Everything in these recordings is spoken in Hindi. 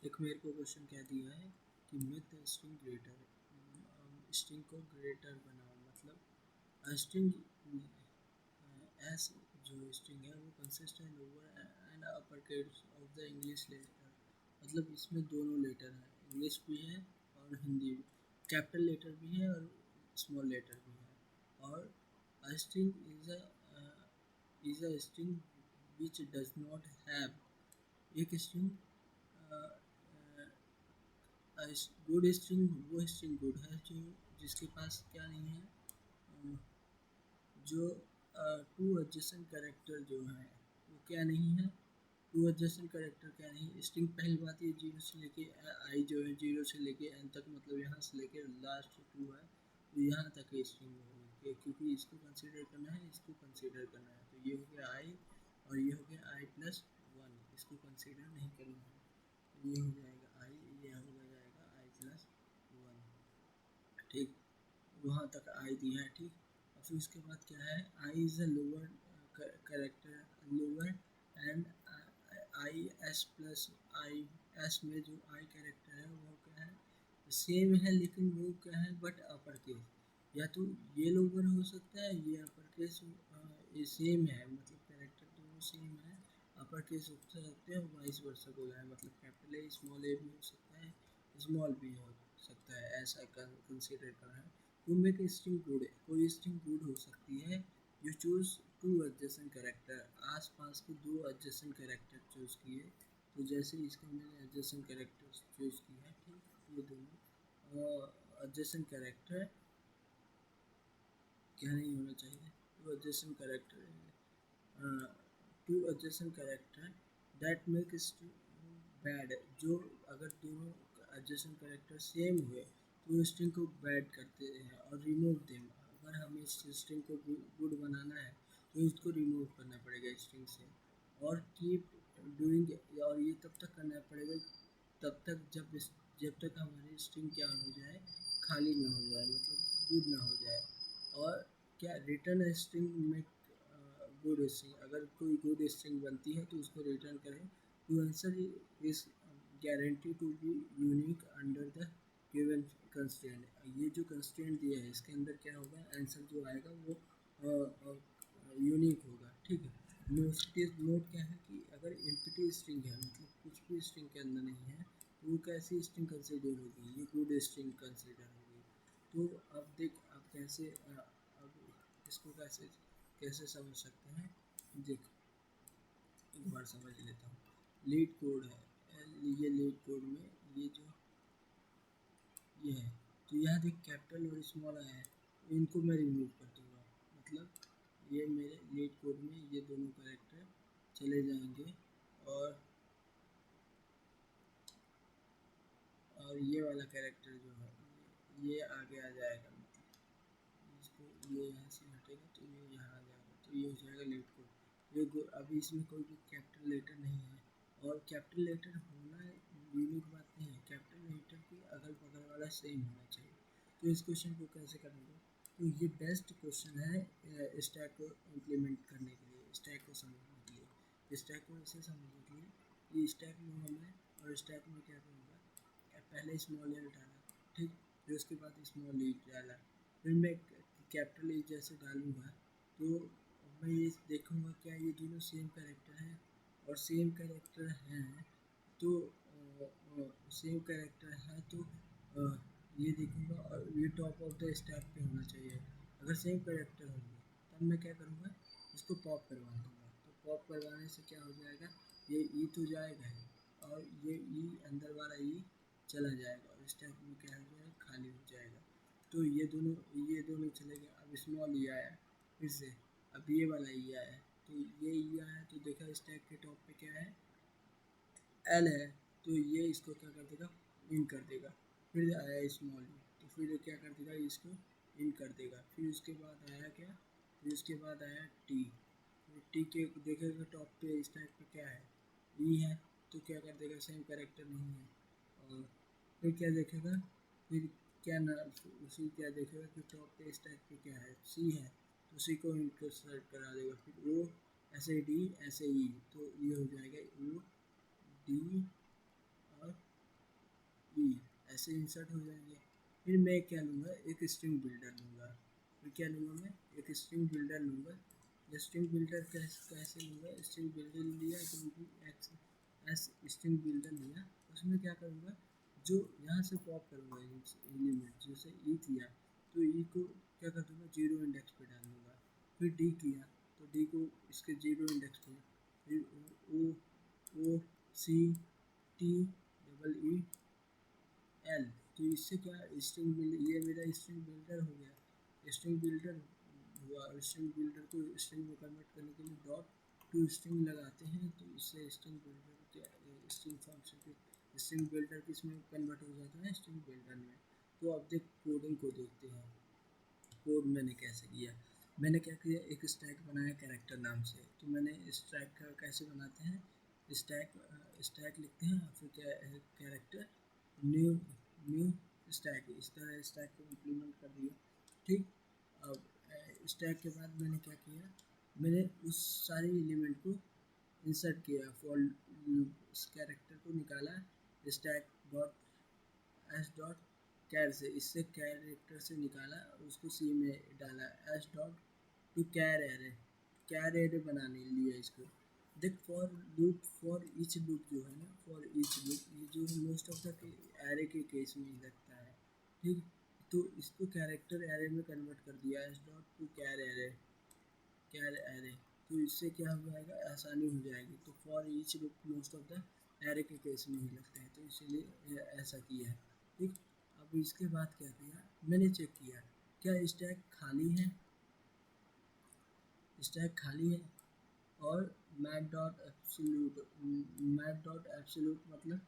एक मेरे को क्वेश्चन क्या दिया है कि make the string greater, string को ग्रेटर बनाओ, मतलब स्ट्रिंग एस जो स्ट्रिंग है वो कंसिस्ट है lower and upper case of the English letter, मतलब इसमें दोनों लेटर हैं, इंग्लिश भी है और हिंदी भी, कैपिटल लेटर भी है और स्मॉल लेटर भी है। और a string is a string which does not have, एक स्ट्रिंग गुड स्ट्रिंग वो स्ट्रिंग गुड है जो जिसके पास क्या नहीं है, अ, जो टू एडजेसेंट कैरेक्टर जो है वो क्या नहीं है, टू एडजेसेंट कैरेक्टर क्या नहीं। स्ट्रिंग पहली बात ये जीरो से लेके आई जो है, जीरो से लेके एन तक, मतलब यहाँ से लेके लास्ट टू है तो यहाँ तक स्ट्रिंग होगी, क्योंकि इसको कंसीडर करना है, इसको कंसीडर करना है, तो ये हो गया आई और ये हो गया आई प्लस वन, इसको कंसीडर नहीं करना है, तो ये हो जाएगा आई, ये हो जाएगा आई प्लस वन। ठीक, वहाँ तक आई दिया है। ठीक, और फिर उसके बाद क्या है, I is a lower character, lower and I S plus I, S में जो आई कैरेक्टर है वो क्या है, सेम है, लेकिन वो क्या है बट अपर केस, या तो ये लोअर हो सकता है ये अपर केस, ये सेम है, मतलब कैरेक्टर दोनों सेम है, अपर केस हो सकते हैं, वाइस वर्सा हो जाए, मतलब कैपिटल ए स्मॉल ए भी हो सकता है, स्मॉल भी हो सकता है, ऐसा कंसिडर करना है। टू मेक स्ट्रिंग गुड, कोई स्ट्रिंग गुड हो सकती है, you choose two adjacent character, आस पास के दो एडजेसेंट कैरेक्टर चूज किए, तो जैसे इसका मैंने एडजेसेंट कैरेक्टर चूज किया है। ठीक, ये दोनों एडजेसेंट कैरेक्टर क्या नहीं होना चाहिए, to adjacent character, to adjacent character that make bad, जो अगर दोनों एडजेसेंट कैरेक्टर सेम हुए तो स्ट्रिंग को बैड करते हैं और रिमूव देम, अगर हमें इस स्ट्रिंग को गुड बनाना है तो इसको रिमूव करना पड़ेगा स्ट्रिंग से, और कीप डूइंग, और ये तब तक करना पड़ेगा तब तक जब तक हमारी स्ट्रिंग क्या हो जाए, खाली ना हो जाए, मतलब गुड ना हो जाए। और क्या रिटर्न स्ट्रिंग में गुड स्ट्रिंग, अगर कोई गुड स्ट्रिंग बनती है तो उसको रिटर्न करें, to answer is guarantee to be unique under the given constraint, ये जो कंस्ट्रेंट दिया है इसके अंदर क्या होगा, आंसर जो आएगा वो यूनिक होगा। ठीक है, नोट क्या है कि अगर एम्प्टी स्ट्रिंग है, मतलब कुछ भी स्ट्रिंग के अंदर नहीं है, तो वो कैसी स्ट्रिंग कंसिडर होगी, ये गुड स्ट्रिंग कंसिडर होगी। तो अब देख, अब कैसे अब इसको कैसे कैसे समझ सकते हैं, देख एक बार समझ लेता हूँ। लीड कोड है, ये लीड कोड में ये जो ये है, तो यहाँ देख कैपिटल और स्मॉल आया है, इनको मैं रिमूव कर दूँगा, मतलब ये मेरे लीड कोड में ये दोनों कैरेक्टर चले जाएंगे, और ये वाला कैरेक्टर जो है ये आगे आ जाएगा, मतलब इसको ये यहाँ से हटेगा तो ये यहाँ आ जाएगा, तो ये हो जाएगा लीड कोड। ये अभी इसमें कोई भी कैपिटल लेटर नहीं है, और कैपिटल लेटर होना यूनिक बात नहीं है, कैपिटल लेटर के अगल बगल वाला सेम होना चाहिए। तो इस क्वेश्चन को कैसे करेंगे, तो ये बेस्ट क्वेश्चन है स्टैक को इम्प्लीमेंट करने के लिए, स्टैक को समझने के लिए, स्टैक को ऐसे समझने के लिए ये स्टैक लूँगा मैं, और स्टैक में क्या करूँगा, पहले स्मॉल एल डाला, ठीक, फिर उसके बाद स्मॉल ई डाला, फिर मैं कैपिटल ई जैसे डालूँगा तो मैं ये देखूँगा क्या ये दोनों सेम कैरेक्टर हैं, और सेम कैरेक्टर हैं तो सेम कैरेक्टर है तो ये देखूँगा, और ये टॉप ऑफ द स्टैक पे होना चाहिए, अगर सेम कैरेक्टर होंगे तब मैं क्या करूँगा, इसको पॉप करवा दूँगा, तो पॉप करवाने से क्या हो जाएगा, ये ई तो जाएगा ही, और ये ई अंदर वाला ई चला जाएगा, और स्टैक में क्या हो जाएगा, खाली हो जाएगा। तो ये दोनों चले गए, अब स्मॉल ई आया फिर से, अब ये वाला ई आया, तो ये ई आया तो देखा स्टैक के टॉप पे क्या है, एल है, तो ये इसको क्या कर देगा, इन कर देगा, फिर आया स्मॉल ई, तो फिर क्या कर देगा, इसको इन कर देगा, फिर उसके बाद आया क्या, फिर उसके बाद आया टी, टी के देखेगा टॉप पे स्टैक पे क्या है, ई है, तो क्या कर देगा, सेम कैरेक्टर नहीं है, और फिर क्या देखेगा, फिर क्या ना उसी क्या देखेगा कि टॉप पे स्टैक पे क्या है, सी है, तो सी को इंटरसेक्ट करा देगा, फिर ओ ऐसे डी ऐसे ई, तो ये हो जाएगा ओ डी और ऐसे इंसर्ट हो जाएंगे। फिर मैं क्या लूँगा, एक स्ट्रिंग बिल्डर लूँगा। फिर क्या लूँगा, मैं एक स्ट्रिंग बिल्डर लूँगा। स्ट्रिंग बिल्डर कैसे लूँगा, स्ट्रिंग बिल्डर लिया क्योंकि एस स्ट्रिंग बिल्डर लिया, उसमें क्या करूँगा, जो यहाँ से पॉप करूँगा एलिमेंट, जैसे ई किया तो ई को क्या कर दूँगा, 0 इंडेक्स पे डाल दूँगा। फिर डी किया तो डी को इसके 0 इंडेक्स पे, फिर O C T double E L, तो इससे क्या स्ट्रिंग बिल्डर, ये मेरा स्ट्रिंग बिल्डर हो गया। स्ट्रिंग बिल्डर हुआ, स्ट्रिंग बिल्डर को स्ट्रिंग में कन्वर्ट करने के लिए डॉट टू स्ट्रिंग लगाते हैं, तो इससे स्ट्रिंग बिल्डर क्या, स्ट्रिंग फंक्शन के स्ट्रिंग बिल्डर किस में कन्वर्ट हो जाता है, स्ट्रिंग बिल्डर में। तो अब देख कोडिंग को देखते हैं, कोड मैंने कैसे किया। मैंने क्या किया, एक स्टैक बनाया कैरेक्टर नाम से। तो मैंने स्टैक कैसे बनाते हैं, स्टैक लिखते हैं, फिर क्या कैरेक्टर न्यू न्यू स्टैक, इस तरह स्टैक को इम्प्लीमेंट कर दिया। ठीक, अब स्टैक के बाद मैंने क्या किया, मैंने उस सारे एलिमेंट को इंसर्ट किया, फॉर इस कैरेक्टर को निकाला stack dot S dot char से, इससे कैरेक्टर से निकाला, उसको सी में डाला S dot to char array बनाने लिया इसको। देख for loop, for each loop जो है ना, फॉर ईच लूप, ये जो मोस्ट ऑफ द एरे के केस में ही लगता है। ठीक, तो इसको कैरेक्टर एरे में कन्वर्ट कर दिया S dot to char array, तो इससे क्या हो जाएगा, आसानी हो जाएगी। तो for each loop most of the array के केस में ही लगता है, तो इसीलिए ऐसा किया है। ठीक, अब इसके बाद क्या किया, मैंने चेक किया क्या स्टैक खाली है, स्टैक खाली है, और मैट डॉट एब्सोल्यूट मतलब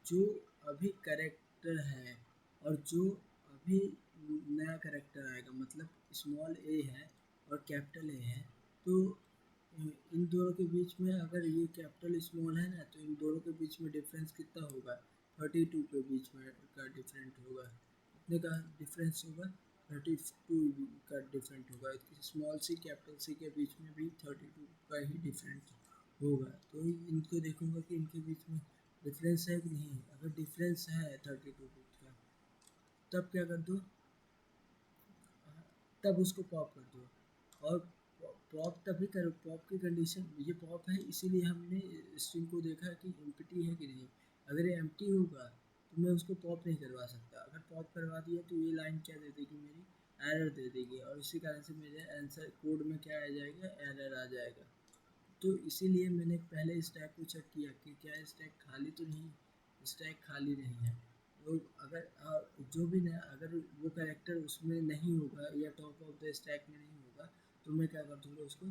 जो अभी करेक्टर है और जो अभी नया करेक्टर आएगा, मतलब स्मॉल ए है और कैपिटल ए है, तो इन दोनों के बीच में अगर ये कैपिटल स्मॉल है ना, तो इन दोनों के बीच में डिफरेंस कितना होगा, 32 के बीच में का डिफरेंट होगा। कितने का डिफरेंस होगा, 32 का डिफरेंट होगा। स्मॉल सी कैपिटल सी के बीच में भी 32 का ही डिफरेंस होगा। तो इनको देखूंगा कि इनके बीच में डिफरेंस है कि नहीं। अगर डिफरेंस है 32 बिट का, तब क्या कर दो, तब उसको पॉप कर दो। और पॉप तभी करो, पॉप की कंडीशन ये पॉप है, इसीलिए हमने स्ट्रिंग को देखा कि एम्प्टी है कि नहीं। अगर ये एम्प्टी होगा तो मैं उसको पॉप नहीं करवा सकता। अगर पॉप करवा दिया तो ये लाइन क्या दे देगी, मेरी एरर दे देगी, और इसी कारण से मेरे आंसर कोड में क्या आ जाएगा, एरर आ जाएगा। तो इसीलिए मैंने पहले स्टैक को चेक किया कि क्या स्टैक खाली तो नहीं, स्टैक खाली नहीं है। तो अगर जो भी नया, अगर वो कैरेक्टर उसमें नहीं होगा या टॉप ऑफ द स्टैक में नहीं होगा, तो मैं क्या कर दूँगा, उसको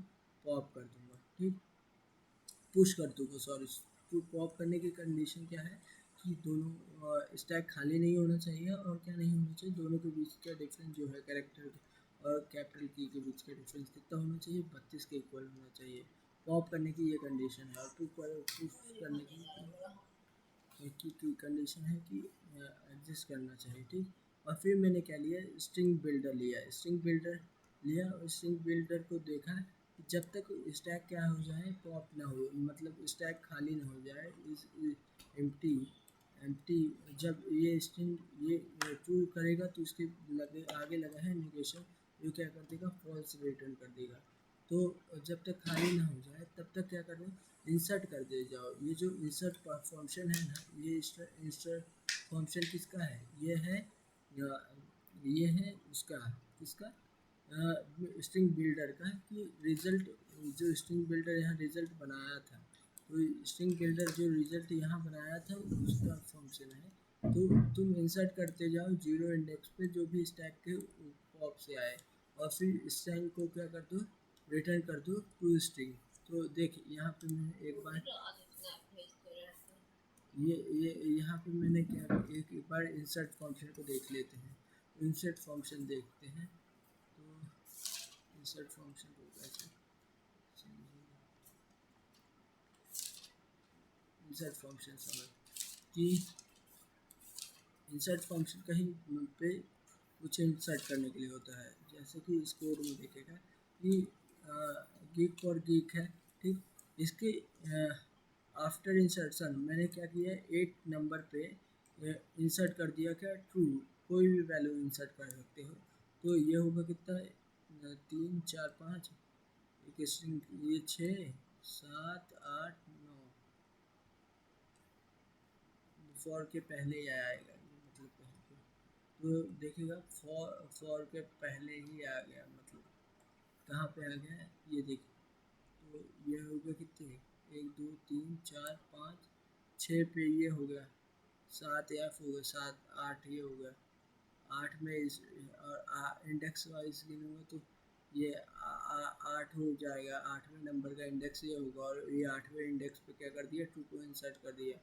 पॉप कर दूँगा। ठीक, पुश कर दूँगा, सॉरी। तो पॉप करने की कंडीशन क्या है कि दोनों स्टैक खाली नहीं होना चाहिए, और क्या नहीं होना चाहिए, दोनों के बीच का डिफरेंस जो है कैरेक्टर और कैपिटल की के बीच का डिफरेंस कितना होना चाहिए, 32 के इक्वल होना चाहिए। पॉप करने की ये कंडीशन है। और पुश करने की कंडीशन है कि एडजस्ट करना चाहिए। ठीक, और फिर मैंने क्या लिया, स्ट्रिंग बिल्डर लिया। स्ट्रिंग बिल्डर लिया और स्ट्रिंग बिल्डर को देखा कि जब तक स्टैक क्या हो जाए, पॉप ना हो, मतलब स्टैक खाली ना हो जाए, इस एम्प्टी एम्प्टी, जब ये स्ट्रिंग ये ट्रू करेगा तो इसके लगे आगे लगा है नेगेशन, ये क्या कर देगा, फॉल्स रिटर्न कर देगा। तो जब तक खाली ना हो जाए तब तक क्या करो, इंसर्ट कर दे जाओ। ये जो इंसर्ट फंक्शन है ना, ये इंसर्ट फंक्शन किसका है, ये है उसका, किसका, स्ट्रिंग बिल्डर का, कि रिजल्ट, जो स्ट्रिंग बिल्डर यहाँ रिजल्ट बनाया था, तो स्ट्रिंग बिल्डर जो रिजल्ट यहाँ बनाया था उसका फंक्शन है। तो तुम इंसर्ट करते जाओ 0 इंडेक्स पे जो भी स्टैक के पॉप से आए, और फिर स्ट्रिंग को क्या कर दो, रिटर्न कर दो टू स्ट्रिंग। तो देख यहाँ पे मैं एक बार ये यहाँ पे मैंने क्या, एक बार इंसर्ट फंक्शन को देख लेते हैं। इंसर्ट फंक्शन देखते हैं, तो इंसर्ट फंक्शन को कैसे इंसर्ट फंक्शन समझ कि इंसर्ट फंक्शन कहीं पे कुछ इंसर्ट करने के लिए होता है। जैसे कि इस कोड में देखेगा कि गीक फॉर गीक है। ठीक, इसके आफ्टर इंसर्शन मैंने क्या किया, 8 नंबर पे इंसर्ट कर दिया क्या ट्रू, कोई भी वैल्यू इंसर्ट कर सकते हो। तो ये होगा कितना, 3 4 5, एक स्ट्रिंग ये 6 7 8 9, फॉर के पहले ही आएगा मतलब पहले, तो देखिएगा फॉर के पहले ही आ गया, मतलब कहाँ पे आ गया ये देखिए। तो ये हो गया कितने, 1 2 3 4 5 6 पे ये हो गया, 7 F हो गया, 7 8 ये हो गया, 8 में इस और इंडेक्स वाइज गिनूंगा तो ये 8 हो जाएगा, 8वें नंबर का इंडेक्स ये होगा, और ये 8वें इंडेक्स पे क्या कर दिया, 2 को इंसर्ट कर दिया।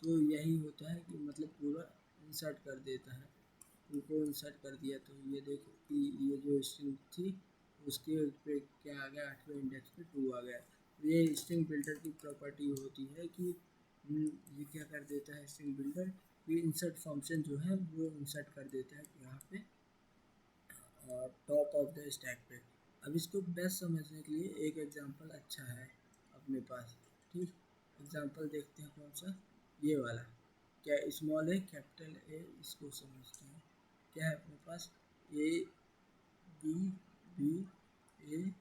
तो यही होता है कि मतलब पूरा इंसर्ट कर देता है, 2 को इंसर्ट कर दिया। तो ये देखो कि ये जो स्ट्रिंग थी उसके पे क्या आ गया, 8वें इंडेक्स पे 2 आ गया। तो ये स्ट्रिंग बिल्डर की प्रॉपर्टी होती है कि ये क्या कर देता है स्ट्रिंग बिल्डर, ये इंसर्ट फंक्शन जो है वो इंसर्ट कर देता है यहाँ पे टॉप ऑफ द स्टैक पे। अब इसको बेस्ट समझने के लिए एक एग्जांपल अच्छा है अपने पास, ठीक। एग्जांपल देखते हैं कौन सा, ये वाला, क्या स्मॉल ए कैपिटल ए, इसको समझते हैं। क्या है अपने पास, A B B A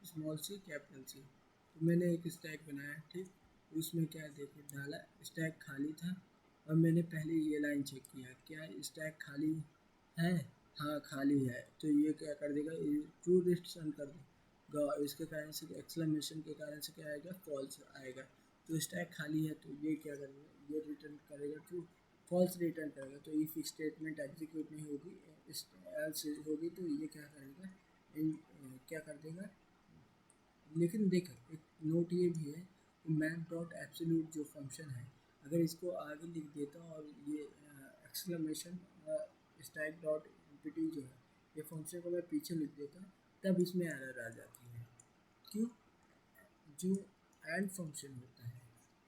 small C capital C. तो मैंने एक स्टैक बनाया, ठीक। उसमें क्या देखिए डाला, स्टैक खाली था, और मैंने पहले ये लाइन चेक किया क्या स्टैक खाली है, हाँ खाली है। तो ये क्या कर देगा, ट्रू रिटर्न कर देगा, इसके कारण से एक्सक्लेमेशन के कारण से क्या आएगा, फॉल्स आएगा। तो स्टैक खाली है तो ये क्या करेगा, ये रिटर्न करेगा ट्रू, फॉल्स रिटर्न करेगा। तो इफ स्टेटमेंट एग्जीक्यूट नहीं होगी, एल्स होगी, तो ये क्या करेगा, क्या कर देगा। लेकिन देखो एक नोट ये भी है, मैथ डॉट एब्सोल्यूट जो फंक्शन है, अगर इसको आगे लिख देता और ये एक्सक्लेमेशन स्टैक डॉट एम्पटी जो है, ये फंक्शन को मैं पीछे लिख देता, तब इसमें एरर आ जाती है। क्यों, जो एंड फंक्शन होता है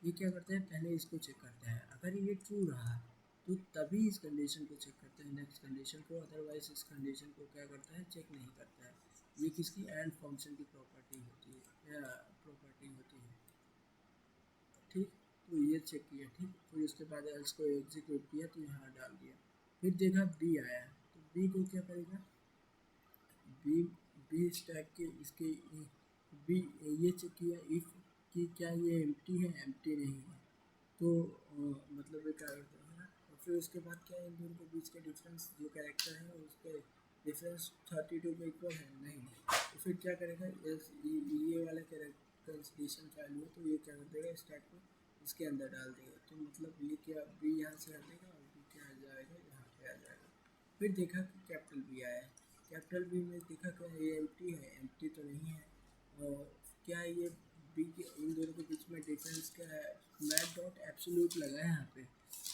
ये क्या करता है, पहले इसको चेक करता है, अगर ये ट्रू रहा तो तभी इस कंडीशन को चेक करता है, नेक्स्ट कंडीशन को, अदरवाइज इस कंडीशन को क्या करता है, चेक नहीं करता है। ये किसकी, एंड फंक्शन की प्रॉपर्टी होती है, या प्रॉपर्टी होती है, ठीक। तो ये चेक किया, ठीक। फिर उसके बाद एल्स को एग्जीक्यूट किया तो यहाँ डाल दिया, फिर देखा बी आया, तो बी को क्या करेगा, बी बी स्टैक के इसके बी ये चेक किया इफ कि क्या ये एम्प्टी है, एम्प्टी नहीं है। तो मतलब ये क्या करते हैं, और फिर उसके बाद क्या है, इन दोनों के बीच का डिफरेंस जो कैरेक्टर है उसके डिफरेंस 32 के इक्वल है नहीं, तो फिर क्या करेगा, ये वाला कैरेक्टर कंडीशन वैल्यू है, तो ये क्या कर देगा, स्टैक को इसके अंदर डाल देगा। तो मतलब ये क्या, बी यहाँ से हटेगा और बी क्या आ जाएगा, यहाँ पे आ जाएगा। फिर देखा कि कैपिटल बी आया है, कैपिटल बी में देखा क्या ये एम्प्टी है, एम्प्टी तो नहीं है, और क्या ये बी के इन दोनों के बीच में डिफरेंस क्या है, मैथ डॉट एब्सोल्यूट लगा है यहाँ पे,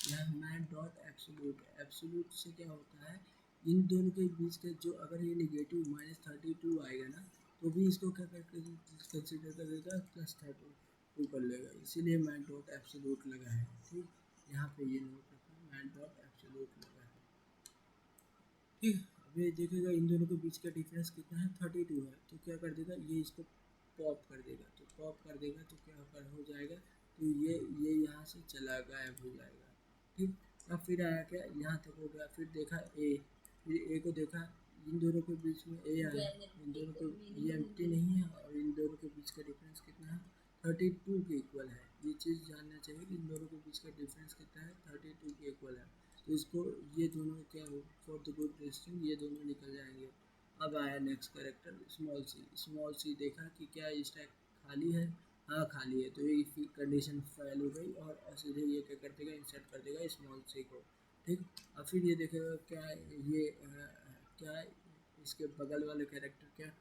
यहाँ मैथ डॉट एब्सोल्यूट, एब्सोल्यूट से क्या होता है, इन दोनों के बीच का जो अगर ये निगेटिव -32 आएगा ना, तो भी इसको क्या करके कंसिडर करेगा, +32 कर लेगा, इसीलिए मैथ डॉट एब्सोल्यूट लगा है, ठीक। यहाँ पे ये नोट रखना, मैथ डॉट एब्सोल्यूट लगा है, ठीक। अब ये देखेगा इन दोनों के बीच का डिफरेंस कितना है, 32 है, तो क्या कर देगा, ये इसको पॉप कर देगा, तो पॉप कर देगा तो क्या हो जाएगा, तो ये यहाँ से चला गायब हो जाएगा, ठीक। अब फिर आया क्या, यहाँ तक हो गया, फिर देखा ए, फिर ए को देखा, इन दोनों के बीच में ए आया, इन दोनों को ये एम्प्टी नहीं है, और इन दोनों के बीच का डिफरेंस कितना है, 32 के इक्वल है। ये चीज़ जानना चाहिए कि इन दोनों के बीच का डिफरेंस कितना है, 32 के इक्वल है। तो इसको ये दोनों क्या हो, फॉर द गुड रेस्टिंग ये दोनों निकल जाएंगे। अब आया next character small C, small C देखा कि क्या स्टैक खाली है, हाँ खाली है, तो ये कंडीशन फेल हो गई, और सीधे ये क्या कर देगा, इंसर्ट कर देगा स्मॉल सी को, ठीक। अब फिर ये देखेगा क्या ये क्या इसके बगल वाले कैरेक्टर क्या,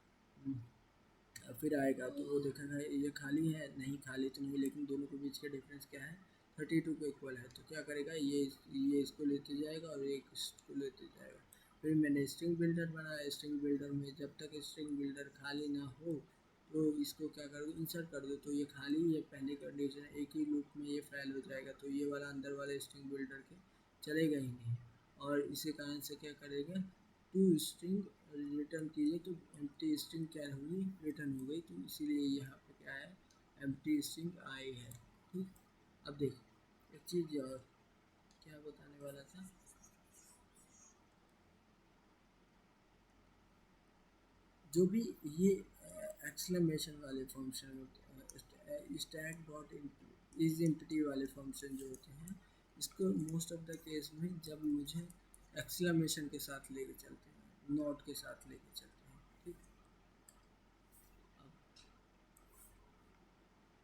फिर आएगा तो वो देखेगा ये खाली है, नहीं खाली तो नहीं, लेकिन दोनों के बीच का डिफरेंस क्या है, 32 के इक्वल है। तो क्या करेगा, ये इसको लेते जाएगा और एक इसको लेते जाएगा। फिर मैंने स्ट्रिंग बिल्डर बनाया, स्ट्रिंग बिल्डर में जब तक स्ट्रिंग बिल्डर खाली ना हो तो इसको क्या करो, इंसर्ट कर दो, तो ये खाली है, पहली कंडीशन एक ही लूप में ये फेल हो जाएगा, तो ये वाला अंदर वाले स्ट्रिंग बिल्डर के चलेगा ही नहीं, और इसी कारण से क्या करेगा, टू स्ट्रिंग रिटर्न कीजिए, तो एम्प्टी स्ट्रिंग क्या हुई, रिटर्न हो गई, तो इसीलिए यहाँ पे क्या है, एम्प्टी स्ट्रिंग आई है, ठीक। अब देखो एक चीज़ और, क्या बताने वाला था, जो भी ये एक्सक्लेमेशन वाले फंक्शन होते हैं, स्टैक डॉट इज एम्प्टी वाले फंक्शन जो होते हैं, इसको मोस्ट ऑफ द केस में जब मुझे एक्सक्लेमेशन के साथ लेके चलते हैं, नॉट के साथ लेके चलते हैं,